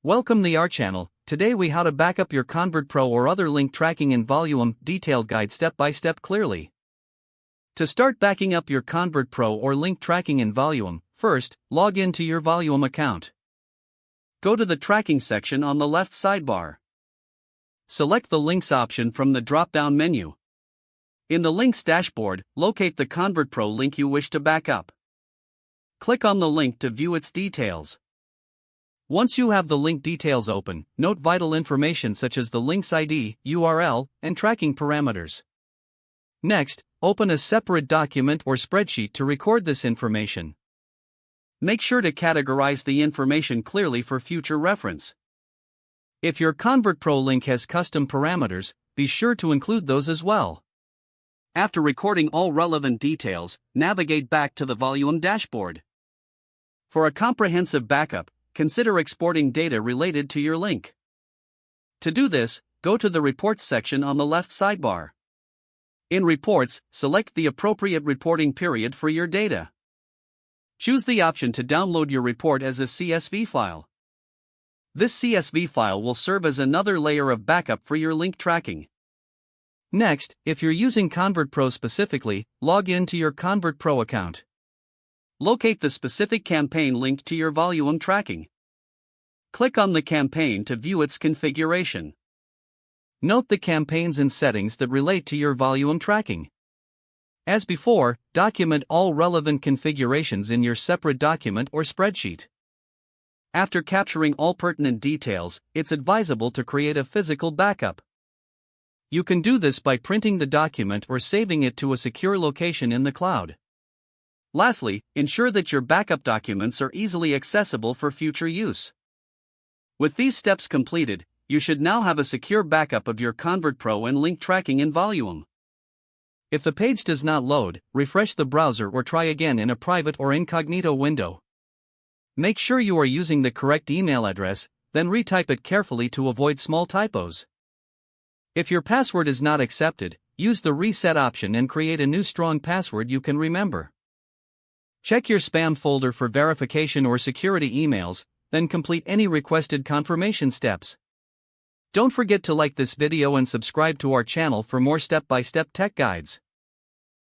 Welcome to our channel. Today we how to backup your ConvertPro or other link tracking in Voluum, detailed guide step by step clearly. To start backing up your ConvertPro or link tracking in Voluum, first, log into your Voluum account. Go to the tracking section on the left sidebar. Select the links option from the drop-down menu. In the links dashboard, locate the ConvertPro link you wish to back up. Click on the link to view its details. Once you have the link details open, note vital information such as the link's ID, URL, and tracking parameters. Next, open a separate document or spreadsheet to record this information. Make sure to categorize the information clearly for future reference. If your ConvertPro link has custom parameters, be sure to include those as well. After recording all relevant details, navigate back to the Volume dashboard. For a comprehensive backup, consider exporting data related to your link. To do this, go to the Reports section on the left sidebar. In Reports, select the appropriate reporting period for your data. Choose the option to download your report as a CSV file. This CSV file will serve as another layer of backup for your link tracking. Next, if you're using ConvertPro specifically, log in to your ConvertPro account. Locate the specific campaign linked to your Volume tracking. Click on the campaign to view its configuration. Note the campaigns and settings that relate to your Volume tracking. As before, document all relevant configurations in your separate document or spreadsheet. After capturing all pertinent details, it's advisable to create a physical backup. You can do this by printing the document or saving it to a secure location in the cloud. Lastly, ensure that your backup documents are easily accessible for future use. With these steps completed, you should now have a secure backup of your ConvertPro and link tracking in Volume. If the page does not load, refresh the browser or try again in a private or incognito window. Make sure you are using the correct email address, then retype it carefully to avoid small typos. If your password is not accepted, use the reset option and create a new strong password you can remember. Check your spam folder for verification or security emails, then complete any requested confirmation steps. Don't forget to like this video and subscribe to our channel for more step-by-step tech guides.